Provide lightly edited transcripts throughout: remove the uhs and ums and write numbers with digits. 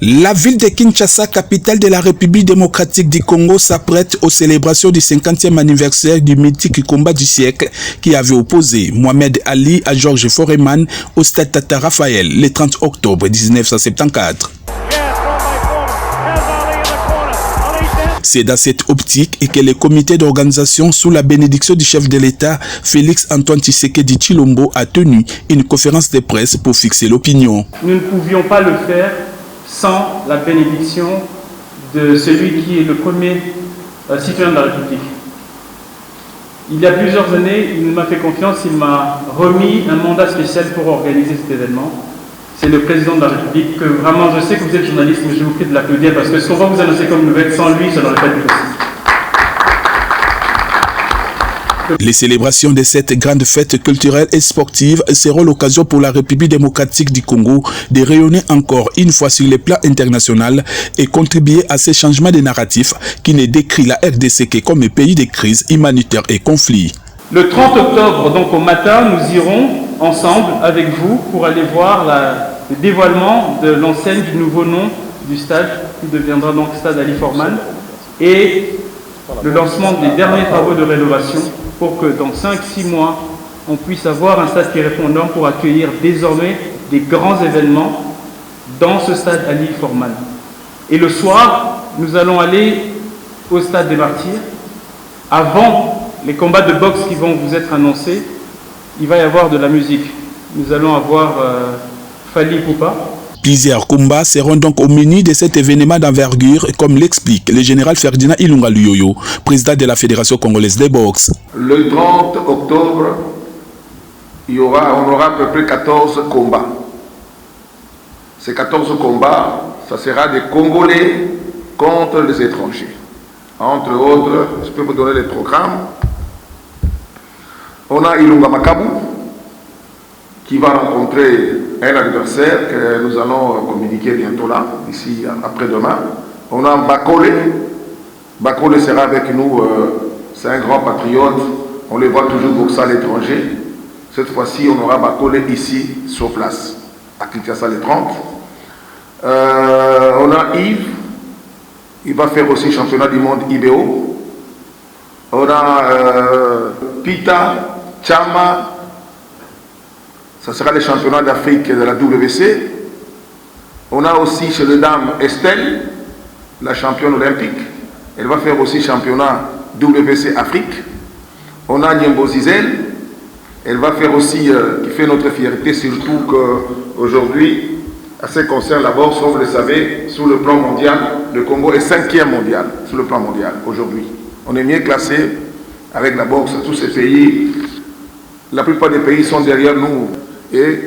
La ville de Kinshasa, capitale de la République démocratique du Congo, s'apprête aux célébrations du 50e anniversaire du mythique combat du siècle qui avait opposé Mohamed Ali à Georges Foreman au stade Tata Raphaël le 30 octobre 1974. C'est dans cette optique que le comité d'organisation sous la bénédiction du chef de l'État, Félix Antoine Tshisekedi Tshilombo, a tenu une conférence de presse pour fixer l'opinion. Nous ne pouvions pas le faire sans la bénédiction de celui qui est le premier citoyen de la République. Il y a plusieurs années, il m'a fait confiance, il m'a remis un mandat spécial pour organiser cet événement. C'est le président de la République, que vraiment, je sais que vous êtes journaliste, mais je vous prie de l'applaudir parce que ce qu'on va vous annoncer comme nouvelle, sans lui, ça n'aurait pas été possible. Les célébrations de cette grande fête culturelle et sportive seront l'occasion pour la République démocratique du Congo de rayonner encore une fois sur le plan international et contribuer à ces changements de narratifs qui ne décrit la RDC que comme un pays de crise humanitaire et conflit. Le 30 octobre, donc au matin, nous irons ensemble avec vous pour aller voir le dévoilement de l'enseigne du nouveau nom du stade qui deviendra donc stade Ali Forman et le lancement des derniers travaux de rénovation pour que dans 5-6 mois, on puisse avoir un stade qui répond aux normes pour accueillir désormais des grands événements dans ce stade Ali Forman. Et le soir, nous allons aller au stade des Martyrs. Avant les combats de boxe qui vont vous être annoncés, il va y avoir de la musique. Nous allons avoir Fali Poupa. Plusieurs combats seront donc au menu de cet événement d'envergure, comme l'explique le général Ferdinand Ilunga Luyoyo, président de la Fédération congolaise de boxe. Le 30 octobre, on aura à peu près 14 combats. Ces 14 combats, ça sera des Congolais contre les étrangers. Entre autres, je peux vous donner les programmes. On a Ilunga Makabu, qui va rencontrer un adversaire que nous allons communiquer bientôt là, d'ici après-demain. On a Bakole. Bakole sera avec nous, c'est un grand patriote. On le voit toujours boxer à l'étranger. Cette fois-ci, on aura Bakole ici, sur place, à Kinshasa le 30. On a Yves. Il va faire aussi championnat du monde IBO. On a Pita, Chama. Ça sera le championnat d'Afrique de la WC. On a aussi chez les dames Estelle, la championne olympique. Elle va faire aussi championnat WC Afrique. On a Niembo Zizel. Elle va faire aussi, qui fait notre fierté, surtout qu'aujourd'hui, à ce qui concerne la boxe, comme vous le savez, sur le plan mondial, le Congo est 5e mondial, sur le plan mondial, aujourd'hui. On est mieux classé avec la boxe. Tous ces pays, la plupart des pays sont derrière nous. Et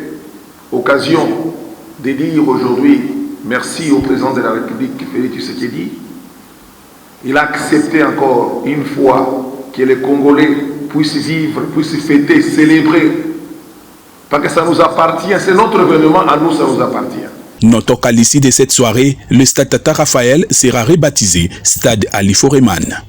occasion de dire aujourd'hui merci au président de la République, Félix Tshisekedi. Il a accepté encore une fois que les Congolais puissent vivre, puissent fêter, célébrer. Parce que ça nous appartient, c'est notre événement, à nous ça nous appartient. Notons qu'à l'issue de cette soirée, le stade Tata Raphaël sera rebaptisé Stade Ali Foreman.